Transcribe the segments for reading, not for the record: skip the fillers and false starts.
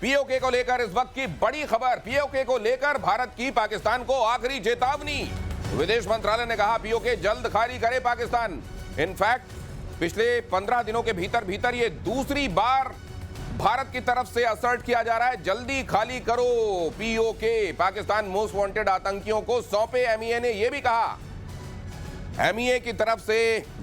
PoK को लेकर इस वक्त की बड़ी खबर। पीओके को लेकर भारत की पाकिस्तान को आखिरी चेतावनी। विदेश मंत्रालय ने कहा पीओके जल्द खाली करे पाकिस्तान। इनफैक्ट पिछले 15 दिनों के भीतर ये दूसरी बार भारत की तरफ से असर्ट किया जा रहा है, जल्दी खाली करो पीओके। पाकिस्तान मोस्ट वांटेड आतंकियों को सौंपे। एमईए ने यह भी कहा। एमईए की तरफ से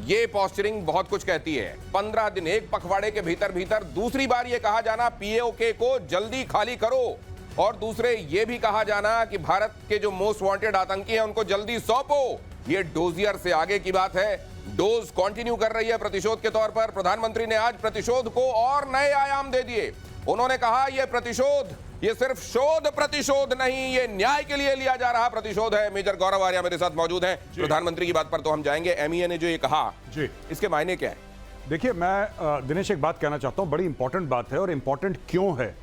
यह पोस्चरिंग बहुत कुछ कहती है। 15 दिन, एक पखवाड़े के भीतर दूसरी बार यह कहा जाना पीओके को जल्दी खाली करो, और दूसरे यह भी कहा जाना कि भारत के जो मोस्ट वांटेड आतंकी हैं उनको जल्दी सौंपो। यह डोजियर से आगे की बात है। डोज कंटिन्यू कर रही है प्रतिशोध के तौर पर। प्रधानमंत्री ने आज प्रतिशोध को और नए आयाम दे दिए। उन्होंने कहा यह प्रतिशोध, ये सिर्फ शोध प्रतिशोध नहीं, ये न्याय के लिए लिया जा रहा प्रतिशोध है। मेजर गौरव आर्या मेरे साथ मौजूद हैं। प्रधानमंत्री की बात पर तो हम जाएंगे। एमईए ने जो ये कहा जी, इसके मायने क्या है? देखिए, मैं दिनेश एक बात कहना चाहता हूं, बड़ी इंपॉर्टेंट बात है। और इंपॉर्टेंट क्यों है?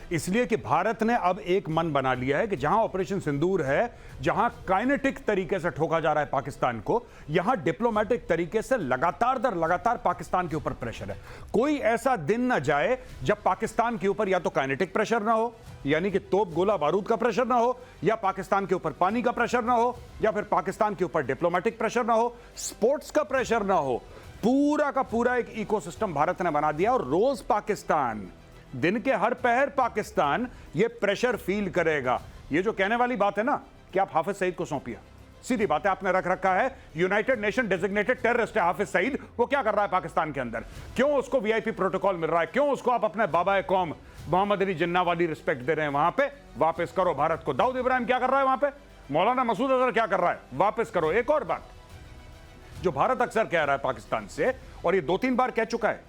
इसलिए कि भारत ने अब एक मन बना लिया है कि जहां ऑपरेशन सिंदूर है, जहां काइनेटिक तरीके से ठोका जा रहा है पाकिस्तान को, यहां डिप्लोमेटिक तरीके से लगातार दर लगातार पाकिस्तान के ऊपर प्रेशर है। कोई ऐसा दिन ना जाए जब पाकिस्तान के ऊपर या तो काइनेटिक प्रेशर ना हो, यानी कि तोप गोला बारूद का प्रेशर ना हो, या पाकिस्तान के ऊपर पानी का प्रेशर ना हो, या फिर पाकिस्तान के ऊपर डिप्लोमेटिक प्रेशर ना हो, स्पोर्ट्स का प्रेशर ना हो। पूरा का पूरा एक इकोसिस्टम भारत ने बना दिया, और रोज पाकिस्तान, दिन के हर पहर पाकिस्तान ये प्रेशर फील करेगा। ये जो कहने वाली बात है ना कि आप हाफिज सईद को सौंपिए, सीधी बात है, आपने रख रखा है यूनाइटेड नेशन डेजिग्नेटेड टेररिस्ट है हाफिज सईद। वो क्या कर रहा है पाकिस्तान के अंदर? क्यों उसको वीआईपी प्रोटोकॉल मिल रहा है? क्यों उसको आप अपने बाबा कौम मोहम्मद अली जिन्ना वाली रिस्पेक्ट दे रहे हैं? वहां पे वापस करो भारत को। दाऊद इब्राहिम क्या कर रहा है वहां पे? मौलाना मसूद अजहर क्या कर रहा है? वापस करो। एक और बात जो भारत अक्सर कह रहा है पाकिस्तान से, और ये 2-3 बार कह चुका है,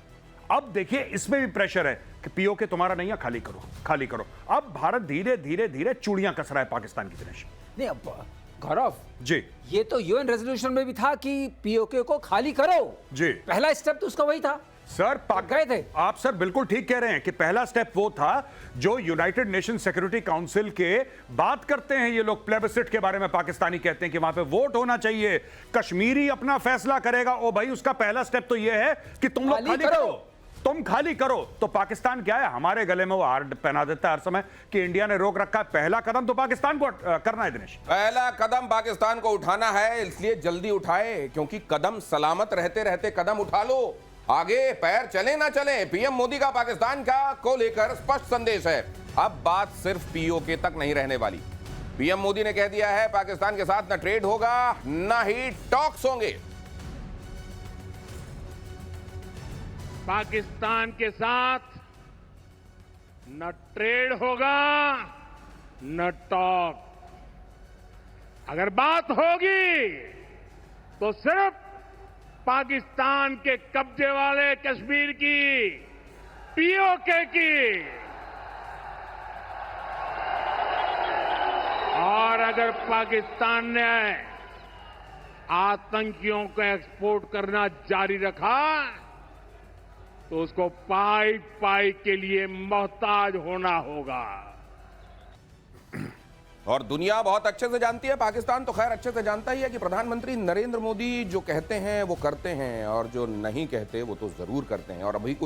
अब देखिए इसमें भी प्रेशर है कि पीओके तुम्हारा नहीं है, खाली करो, खाली करो। अब भारत धीरे धीरे चूड़ियां कस रहा है पाकिस्तान की। दिनेश नहीं, अब गौरव जी, ये तो यूएन रेजोल्यूशन में भी था कि पीओके को खाली करो जी। पहला स्टेप तो उसका वही था सर, गए थे आप। सर बिल्कुल ठीक कह रहे हैं कि पहला स्टेप वो था जो यूनाइटेड नेशन सिक्योरिटी काउंसिल के बात करते हैं ये लोग, प्लेबिसिट के बारे में पाकिस्तानी कहते हैं कि वहां पे वोट होना चाहिए, कश्मीरी अपना फैसला करेगा। ओ भाई, उसका पहला स्टेप तो ये है कि तुम लोग खाली करो, तुम खाली करो। तो पाकिस्तान क्या है, हमारे गले में वो हार पहना देता है हर समय कि इंडिया ने रोक रखा है। पहला कदम तो पाकिस्तान को करना है दिनेश। पहला कदम पाकिस्तान को उठाना है, इसलिए जल्दी उठाए, क्योंकि कदम सलामत रहते रहते कदम उठा लो। आगे पैर चले ना चले, पीएम मोदी का पाकिस्तान का को लेकर स्पष्ट संदेश है। अब बात सिर्फ पीओके तक नहीं रहने वाली। पीएम मोदी ने कह दिया है पाकिस्तान के साथ न ट्रेड होगा न ही टॉक्स होंगे। पाकिस्तान के साथ न ट्रेड होगा न टॉक। अगर बात होगी तो सिर्फ पाकिस्तान के कब्जे वाले कश्मीर की, पीओके की। और अगर पाकिस्तान ने आतंकियों को एक्सपोर्ट करना जारी रखा तो उसको पाई पाई के लिए मोहताज होना होगा। और दुनिया बहुत अच्छे से जानती है, पाकिस्तान तो खैर अच्छे से जानता ही है कि प्रधानमंत्री नरेंद्र मोदी जो कहते हैं वो करते हैं, और जो नहीं कहते वो तो जरूर करते हैं। और अभी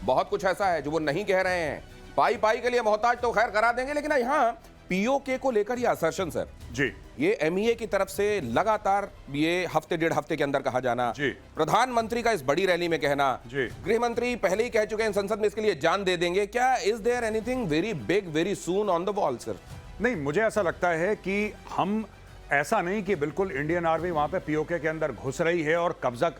बहुत कुछ ऐसा है जो वो नहीं कह रहे हैं। पाई पाई के लिए मोहताज तो खैर करा देंगे, लेकिन यहाँ पीओके को लेकर ये असर्शन सर जी, ये एमईए की तरफ से लगातार ये हफ्ते डेढ़ हफ्ते के अंदर कहा जाना, जी, प्रधानमंत्री का इस बड़ी रैली में कहना, जी, गृह मंत्री पहले ही कह चुके हैं संसद में इसके लिए जान दे देंगे। क्या is there anything very big very soon on the wall sir? नहीं, मुझे ऐसा लगता है कि हम ऐसा नहीं कि बिल्कुल इंडियन आर्मी वहां पे पीओके के अंदर घुस रही है और कब्जा,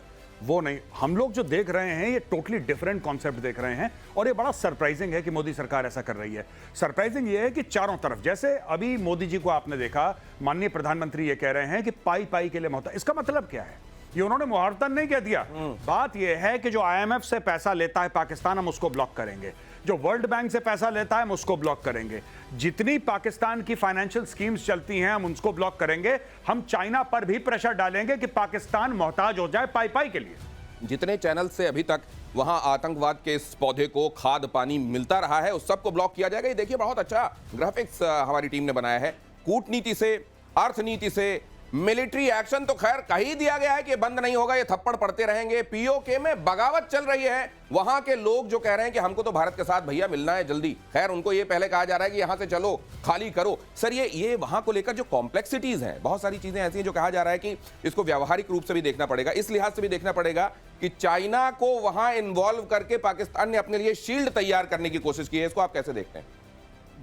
वो नहीं। हम लोग जो देख रहे हैं ये टोटली डिफरेंट कॉन्सेप्ट देख रहे हैं, और ये बड़ा सरप्राइजिंग है कि मोदी सरकार ऐसा कर रही है। सरप्राइजिंग ये है कि चारों तरफ, जैसे अभी मोदी जी को आपने देखा, माननीय प्रधानमंत्री ये कह रहे हैं कि पाई पाई के लिए मोहताज। इसका मतलब क्या है? ये उन्होंने मुहावरतन नहीं कह दिया। बात ये है कि जो आईएमएफ से पैसा लेता है पाकिस्तान, हम उसको ब्लॉक करेंगे। जो वर्ल्ड बैंक से पैसा लेता है हम उसको ब्लॉक करेंगे। जितनी पाकिस्तान की फाइनेंशियल स्कीम्स चलती हैं हम उनको ब्लॉक करेंगे। हम चाइना पर भी प्रेशर डालेंगे कि पाकिस्तान मोहताज हो जाए पाई पाई के लिए। जितने चैनल से अभी तक वहां आतंकवाद के इस पौधे को खाद पानी मिलता रहा है उस सबको ब्लॉक किया जाएगा। ये देखिए बहुत अच्छा ग्राफिक्स हमारी टीम ने बनाया है। कूटनीति से, अर्थनीति से, मिलिट्री एक्शन तो खैर कही दिया गया है कि बंद नहीं होगा, ये थप्पड़ पड़ते रहेंगे। पीओके में बगावत चल रही है, वहां के लोग जो कह रहे हैं कि हमको तो भारत के साथ भैया मिलना है जल्दी, खैर उनको ये पहले कहा जा रहा है कि यहां से चलो, खाली करो। सर ये वहां को लेकर जो कॉम्प्लेक्सिटीज हैं, बहुत सारी चीजें ऐसी हैं जो कहा जा रहा है कि इसको व्यावहारिक रूप से भी देखना पड़ेगा, इस लिहाज से भी देखना पड़ेगा कि चाइना को वहां इन्वॉल्व करके पाकिस्तान ने अपने लिए शील्ड तैयार करने की कोशिश की है। इसको आप कैसे देखते हैं?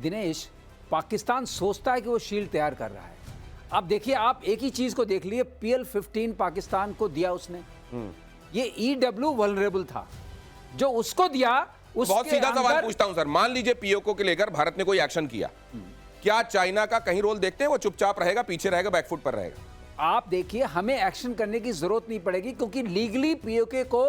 दिनेश, पाकिस्तान सोचता है कि वो शील्ड तैयार कर रहा है। अब देखिए, आप एक ही चीज को देख लिए, PL-15 पाकिस्तान को दिया उसने, ये EW वल्नरेबल था जो उसको दिया। बहुत सीधा सवाल पूछता हूं सर, मान लीजिए पीओके को लेकर भारत ने कोई एक्शन किया, क्या चाइना का कहीं रोल देखते हैं? वो चुपचाप रहेगा, पीछे रहेगा, बैकफुट पर रहेगा? आप देखिए, हमें एक्शन करने की जरूरत नहीं पड़ेगी क्योंकि लीगली पीओके को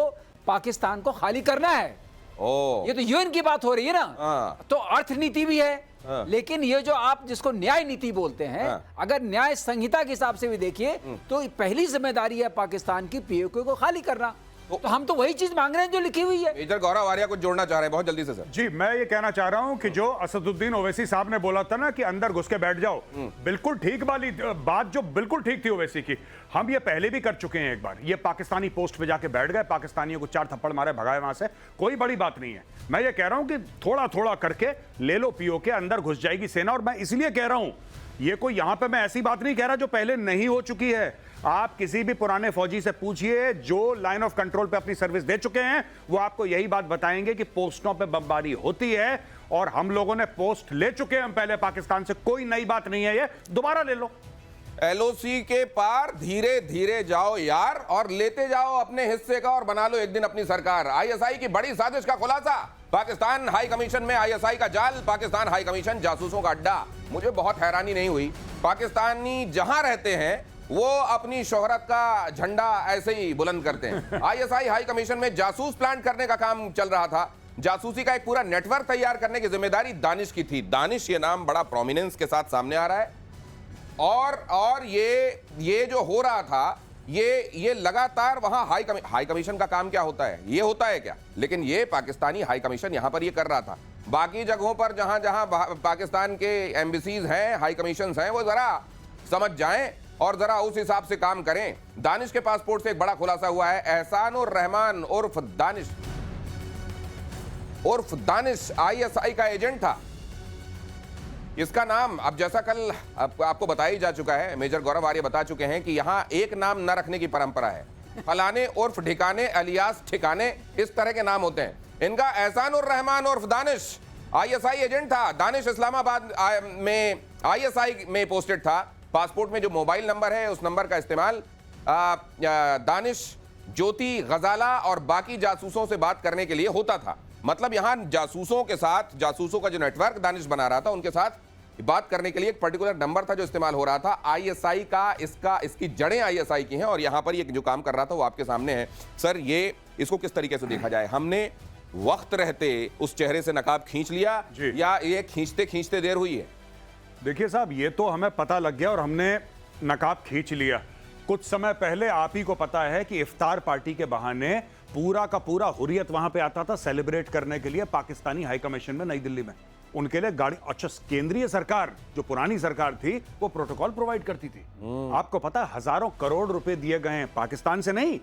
पाकिस्तान को खाली करना है। ये तो यूएन की बात हो रही है ना, तो अर्थनीति भी है। लेकिन ये जो आप जिसको न्याय नीति बोलते हैं, अगर न्याय संहिता के हिसाब से भी देखिए तो पहली जिम्मेदारी है पाकिस्तान की पीओके को खाली करना। तो हम तो वही चीज मांग रहे हैं जो लिखी हुई है। मेजर गौरव आर्या कुछ जोड़ना चाह रहे हैं बहुत जल्दी से सर। जी, मैं ये कहना चाह रहा हूं कि जो असदुद्दीन ओवैसी साहब ने बोला था ना कि अंदर घुस के बैठ जाओ, बिल्कुल ठीक वाली बात, जो बिल्कुल ठीक थी ओवैसी की। हम ये पहले भी कर चुके हैं एक बार, ये पाकिस्तानी पोस्ट पे जाके बैठ गए, पाकिस्तानियों को 4 थप्पड़ मारे, भगाए वहां से, कोई बड़ी बात नहीं है। मैं ये कह रहा हूं कि थोड़ा थोड़ा करके ले लो पीओके, अंदर घुस जाएगी सेना। और मैं इसलिए कह रहा हूं, ये कोई यहां पे मैं ऐसी बात नहीं कह रहा जो पहले नहीं हो चुकी है। आप किसी भी पुराने फौजी से पूछिए जो लाइन ऑफ कंट्रोल पे अपनी सर्विस दे चुके हैं, वो आपको यही बात बताएंगे कि पोस्टों पे बमबारी होती है और हम लोगों ने पोस्ट ले चुके हैं हम पहले पाकिस्तान से, कोई नई बात नहीं है, ये दोबारा ले लो। LOC के पार धीरे धीरे जाओ यार, और लेते जाओ अपने हिस्से का और बना लो एक दिन अपनी सरकार। ISI की बड़ी साजिश का खुलासा, पाकिस्तान हाई कमीशन में ISI का जाल, पाकिस्तान हाई कमीशन जासूसों का अड्डा। मुझे बहुत हैरानी नहीं हुई, पाकिस्तानी जहां रहते हैं वो अपनी शोहरत का झंडा ऐसे ही बुलंद करते हैं। ISI हाई कमीशन में जासूस प्लांट करने का काम चल रहा था, जासूसी का एक पूरा नेटवर्क तैयार करने की जिम्मेदारी दानिश की थी। दानिश ये नाम बड़ा प्रोमिनेंस के साथ सामने आ रहा है, और ये जो हो रहा था, ये लगातार वहां हाई कमीशन का काम क्या होता है, ये होता है क्या? लेकिन ये पाकिस्तानी हाई कमीशन यहां पर ये कर रहा था। बाकी जगहों पर जहां जहां पाकिस्तान के एम्बेसीज हैं, हाई कमीशन हैं, वो जरा समझ जाएं और जरा उस हिसाब से काम करें। दानिश के पासपोर्ट से एक बड़ा खुलासा हुआ है। एहसानुर रहमान उर्फ दानिश ISI का एजेंट था। इसका नाम अब जैसा कल आपको बताया ही जा चुका है, मेजर गौरव आर्य बता चुके हैं कि यहां एक नाम न रखने की परंपरा है। फलाने उर्फ ढिकाने अलियास ठिकाने, इस तरह के नाम होते हैं। इनका एहसानुर रहमान उर्फ दानिश ISI एजेंट था। दानिश इस्लामाबाद में ISI में पोस्टेड था। पासपोर्ट में जो मोबाइल नंबर है, उस नंबर का इस्तेमाल दानिश, ज्योति, गजाला और बाकी जासूसों से बात करने के लिए होता था। मतलब यहां जासूसों के साथ, जासूसों का जो नेटवर्क दानिश बना रहा था, उनके साथ बात करने के लिए एक पर्टिकुलर नंबर था जो इस्तेमाल हो रहा था। ISI का इसकी जड़ें ISI की हैं, और यहां पर ये जो काम कर रहा था वो आपके सामने है। सर, ये इसको किस तरीके से देखा जाए? हमने वक्त रहते उस चेहरे से नकाब खींच लिया या ये खींचते खींचते देर हुई है? देखिए साहब, ये तो हमें पता लग गया और हमने नकाब खींच लिया। कुछ समय पहले आप ही को पता है कि इफ्तार पार्टी के बहाने पूरा का पूरा हुर्रियत वहां पे आता था सेलिब्रेट करने के लिए पाकिस्तानी हाई कमीशन में, नई दिल्ली में। उनके लिए गाड़ी, अच्छा, केंद्रीय सरकार जो पुरानी सरकार थी वो प्रोटोकॉल प्रोवाइड करती थी। आपको पता है हजारों करोड़ रुपए दिए गए हैं, पाकिस्तान से नहीं,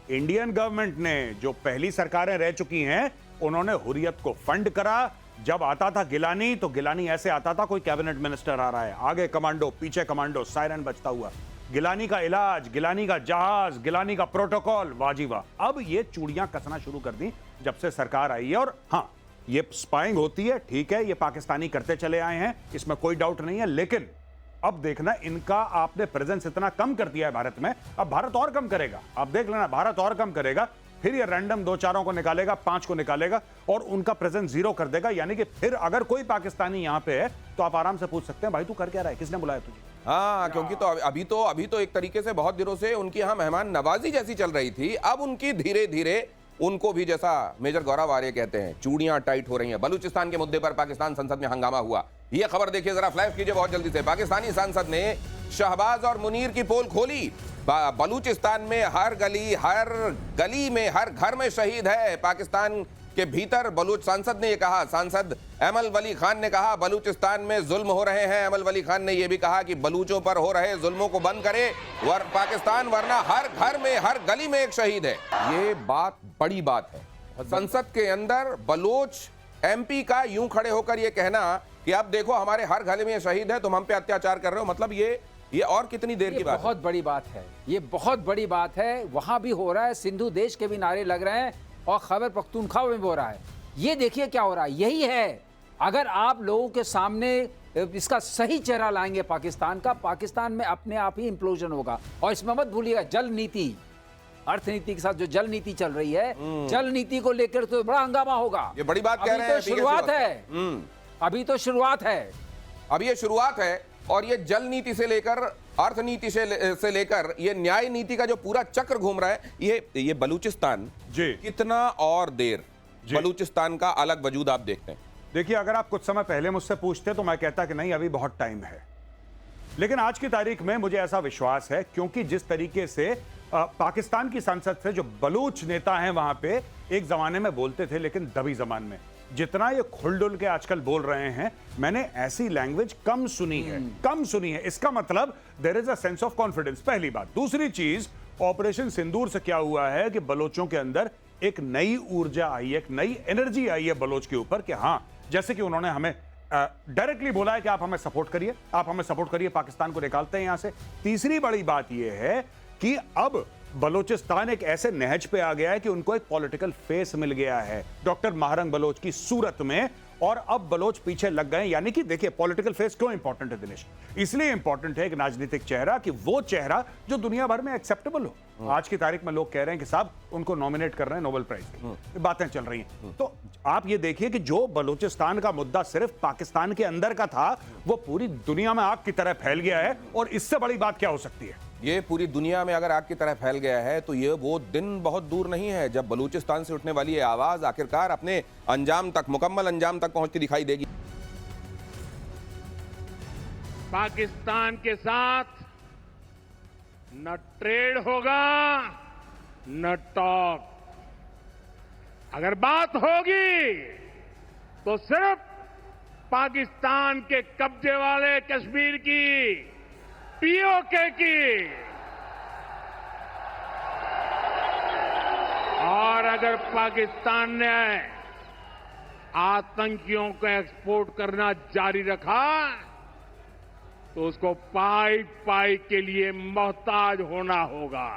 इंडियन गवर्नमेंट ने, जो पहली सरकारें रह चुकी हैं, उन्होंने हुर्रियत को फंड करा। जब आता था गिलानी, तो गिलानी ऐसे आता था कोई कैबिनेट मिनिस्टर आ रहा है, आगे कमांडो, पीछे कमांडो, सायरन बजता हुआ। गिलानी का इलाज, गिलानी का जहाज, गिलानी का प्रोटोकॉल, वाजीवा। अब ये चूड़ियां कसना शुरू कर दी जब से सरकार आई है। और हाँ, ये स्पाइंग होती है, ठीक है, ये पाकिस्तानी करते चले आए हैं, इसमें कोई डाउट नहीं है। लेकिन अब देखना, इनका आपने प्रेजेंस इतना कम कर दिया है भारत में, अब भारत और कम करेगा। आप देख लेना, भारत और कम करेगा, फिर ये रैंडम 2-4 को निकालेगा, 5 को निकालेगा और उनका प्रेजेंस 0 कर देगा। यानी कि फिर अगर कोई पाकिस्तानी यहां पे है तो आप आराम से पूछ सकते हैं, भाई तू कर क्या रहा है, किसने बुलाया तुझे? हाँ, क्योंकि तो अभी तो एक तरीके से बहुत दिनों से उनकी यहां मेहमान नवाजी जैसी चल रही थी। अब उनकी धीरे धीरे उनको भी, जैसा मेजर गौरव आर्य कहते हैं, चूड़ियां टाइट हो रही हैं। बलूचिस्तान के मुद्दे पर पाकिस्तान संसद में हंगामा हुआ। यह खबर देखिए जरा, फ्लैश कीजिए बहुत जल्दी से। पाकिस्तानी सांसद ने शहबाज और मुनीर की पोल खोली। बलूचिस्तान में हर गली में, हर घर में शहीद है। पाकिस्तान के भीतर बलूच सांसद ने यह कहा। सांसद अमल वली खान ने कहा बलूचिस्तान में जुल्म हो रहे हैं। अमल वली खान ने यह भी कहा कि बलूचों पर हो रहे जुल्मों को बंद करे पाकिस्तान, वरना हर घर में हर गली में एक शहीद है। ये बात बड़ी बात है। संसद के अंदर बलूच एमपी का यूं खड़े होकर यह कहना कि अब देखो हमारे हर गली में शहीद है, तुम हम पे अत्याचार कर रहे हो, मतलब ये और कितनी देर की बात है? बहुत बड़ी बात है, ये बहुत बड़ी बात है। वहां भी हो रहा है, सिंधु देश के भी नारे लग रहे हैं और खैबर पख्तूनख्वा में भी हो रहा है। ये देखिए क्या हो रहा है, यही है। अगर आप लोगों के सामने इसका सही चेहरा लाएंगे पाकिस्तान का, पाकिस्तान में अपने आप ही इंप्लोजन होगा। और इसमें मत भूलिएगा जल नीति, अर्थनीति के साथ जो जल नीति चल रही है, जल नीति को लेकर तो बड़ा हंगामा होगा। ये बड़ी बात कह रहे हैं। तो शुरुआत है, अभी तो शुरुआत है, अब ये शुरुआत है। और ये जल नीति से लेकर अर्थनीति से लेकर ये न्याय नीति का जो पूरा चक्र घूम रहा है, ये बलूचिस्तान जी कितना और देर बलूचिस्तान का अलग वजूद आप देखते हैं? देखिए, अगर आप कुछ समय पहले मुझसे पूछते तो मैं कहता कि नहीं अभी बहुत टाइम है, लेकिन आज की तारीख में मुझे ऐसा विश्वास है, क्योंकि जिस तरीके से पाकिस्तान की संसद से जो बलूच नेता हैं वहां पे एक जमाने में बोलते थे, लेकिन दबी जबान में, जितना ये खुलडुल के आजकल बोल रहे हैं, मैंने ऐसी लैंग्वेज कम सुनी है। इसका मतलब there is a sense of confidence, पहली बात। दूसरी चीज, ऑपरेशन सिंदूर से क्या हुआ है कि बलोचों के अंदर एक नई ऊर्जा आई, एक नई एनर्जी आई है बलोच के ऊपर कि हाँ, जैसे कि उन्होंने हमें डायरेक्टली बोला है कि आप हमें सपोर्ट करिए, पाकिस्तान को निकालते हैं यहां से। तीसरी बड़ी बात यह है कि अब बलोचिस्तान एक ऐसे नहज पे आ गया है कि उनको एक पॉलिटिकल फेस मिल गया है डॉक्टर महारंग बलोच की सूरत में, और अब बलोच पीछे लग गए। यानी कि देखिए, पॉलिटिकल फेस क्यों इंपॉर्टेंट है दिनेश? इसलिए इंपॉर्टेंट है एक राजनीतिक चेहरा, कि वो चेहरा जो दुनिया भर में एक्सेप्टेबल हो। आज की तारीख में लोग कह रहे हैं कि साहब उनको नॉमिनेट कर रहे हैं नोबेल प्राइज की, बातें चल रही हैं। तो आप ये देखिए कि जो बलूचिस्तान का मुद्दा सिर्फ पाकिस्तान के अंदर का था, वो पूरी दुनिया में आग की तरह फैल गया है। और इससे बड़ी बात क्या हो सकती है? ये पूरी दुनिया में अगर आग की तरह फैल गया है तो ये वो दिन बहुत दूर नहीं है जब बलूचिस्तान से उठने वाली ये आवाज आखिरकार अपने अंजाम तक, मुकम्मल अंजाम तक पहुंचती दिखाई देगी। पाकिस्तान के साथ न ट्रेड होगा न टॉक। अगर बात होगी तो सिर्फ पाकिस्तान के कब्जे वाले कश्मीर की, पीओके की। और अगर पाकिस्तान ने आतंकियों को एक्सपोर्ट करना जारी रखा तो उसको पाई पाई के लिए मोहताज होना होगा।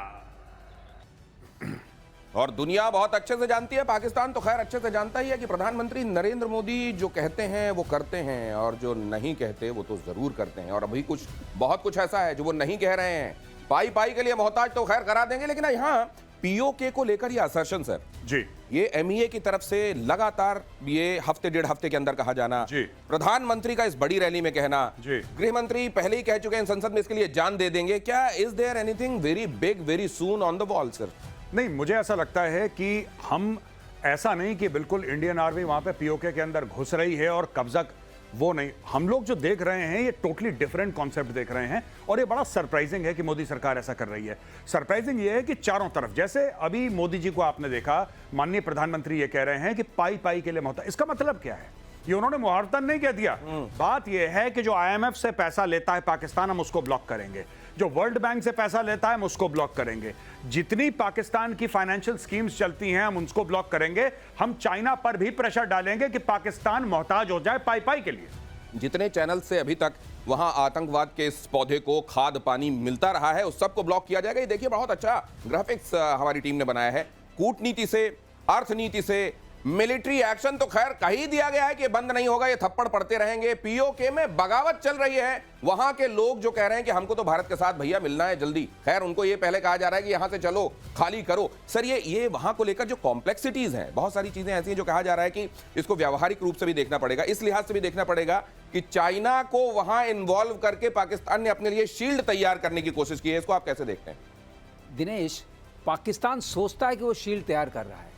और दुनिया बहुत अच्छे से जानती है, पाकिस्तान तो खैर अच्छे से जानता ही है कि प्रधानमंत्री नरेंद्र मोदी जो कहते हैं वो करते हैं, और जो नहीं कहते वो तो जरूर करते हैं। और अभी बहुत कुछ ऐसा है जो वो नहीं कह रहे हैं। पाई पाई के लिए मोहताज तो खैर करा देंगे, लेकिन यहाँ पीओके को लेकर ये असर्शन सर जी, ये एमईए की तरफ से लगातार ये हफ्ते डेढ़ हफ्ते के अंदर कहा जाना, प्रधानमंत्री का इस बड़ी रैली में कहना, गृह मंत्री पहले ही कह चुके हैं संसद में इसके लिए जान दे देंगे। क्या is there anything very big very soon on the wall sir? नहीं, मुझे ऐसा लगता है कि हम ऐसा नहीं कि बिल्कुल इंडियन आर्मी वहां पे पीओके के अंदर घुस रही है और कब्जा, वो नहीं। हम लोग जो देख रहे हैं ये टोटली डिफरेंट कॉन्सेप्ट देख रहे हैं, और ये बड़ा सरप्राइजिंग है कि मोदी सरकार ऐसा कर रही है। सरप्राइजिंग ये है कि चारों तरफ, जैसे अभी मोदी जी को आपने देखा, माननीय प्रधानमंत्री ये कह रहे हैं कि पाई पाई के लिए मोहताज। इसका मतलब क्या है? ये उन्होंने मुहावरतन नहीं कह दिया। बात यह है कि जो आईएमएफ से पैसा लेता है पाकिस्तान, हम उसको ब्लॉक करेंगे। जो वर्ल्ड बैंक से पैसा लेता है हम उसको ब्लॉक करेंगे। जितनी पाकिस्तान की फाइनेंशियल स्कीम्स चलती हैं हम उनको ब्लॉक करेंगे। हम चाइना पर भी प्रेशर डालेंगे कि पाकिस्तान मोहताज हो जाए पाई पाई के लिए। जितने चैनल से अभी तक वहां आतंकवाद के इस पौधे को खाद पानी मिलता रहा है उस सबको ब्लॉक किया जाएगा। ये देखिए, बहुत अच्छा ग्राफिक्स हमारी टीम ने बनाया है। कूटनीति से, अर्थनीति से, मिलिट्री एक्शन तो खैर कही दिया गया है कि बंद नहीं होगा, ये थप्पड़ पड़ते रहेंगे। पीओके में बगावत चल रही है। वहां के लोग जो कह रहे हैं कि हमको तो भारत के साथ भैया मिलना है जल्दी, खैर उनको ये पहले कहा जा रहा है कि यहां से चलो, खाली करो। सर ये वहां को लेकर जो कॉम्प्लेक्सिटीज हैं, बहुत सारी चीजें ऐसी हैं जो कहा जा रहा है कि इसको व्यावहारिक रूप से भी देखना पड़ेगा, इस लिहाज से भी देखना पड़ेगा कि चाइना को वहां इन्वॉल्व करके पाकिस्तान ने अपने लिए शील्ड तैयार करने की कोशिश की है। इसको आप कैसे देखते हैं? दिनेश, पाकिस्तान सोचता है कि वो शील्ड तैयार कर रहा है।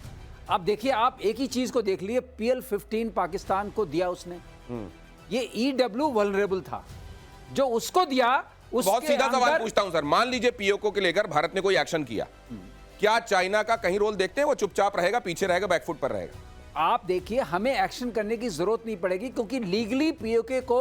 अब देखिए, आप एक ही चीज को देख लिए, PL-15 पाकिस्तान को दिया उसने, ये EW वल्नरेबल था जो उसको दिया। बहुत सीधा सवाल पूछता हूं सर, मान लीजिए पीओके को लेकर भारत ने कोई एक्शन किया, क्या चाइना का कहीं रोल देखते हैं? वो चुपचाप रहेगा, पीछे रहेगा, बैकफुट पर रहेगा? आप देखिए, हमें एक्शन करने की जरूरत नहीं पड़ेगी क्योंकि लीगली पीओके को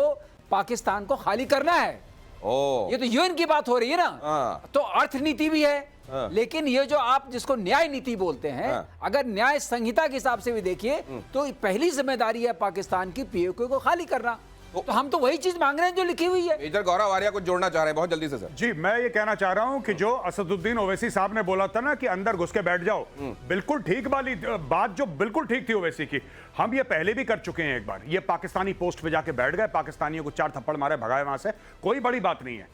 पाकिस्तान को खाली करना है। ये तो यूएन की बात हो रही है ना, तो अर्थनीति भी है। लेकिन ये जो आप जिसको न्याय नीति बोलते हैं, अगर न्याय संहिता के हिसाब से भी देखिए तो पहली जिम्मेदारी है पाकिस्तान की पीओके को खाली करना। तो हम तो वही चीज मांग रहे हैं जो लिखी हुई है। मेजर गौरव आर्या कुछ जोड़ना चाह रहे हैं बहुत जल्दी से सर। जी, मैं ये कहना चाह रहा हूं कि जो असदुद्दीन ओवैसी साहब ने बोला था ना कि अंदर घुस के बैठ जाओ, बिल्कुल ठीक वाली बात, जो बिल्कुल ठीक थी ओवैसी की, हम ये पहले भी कर चुके हैं। एक बार ये पाकिस्तानी पोस्ट पे जाके बैठ गए, पाकिस्तानियों को 4 थप्पड़ मारे, भगाए वहां से, कोई बड़ी बात नहीं है।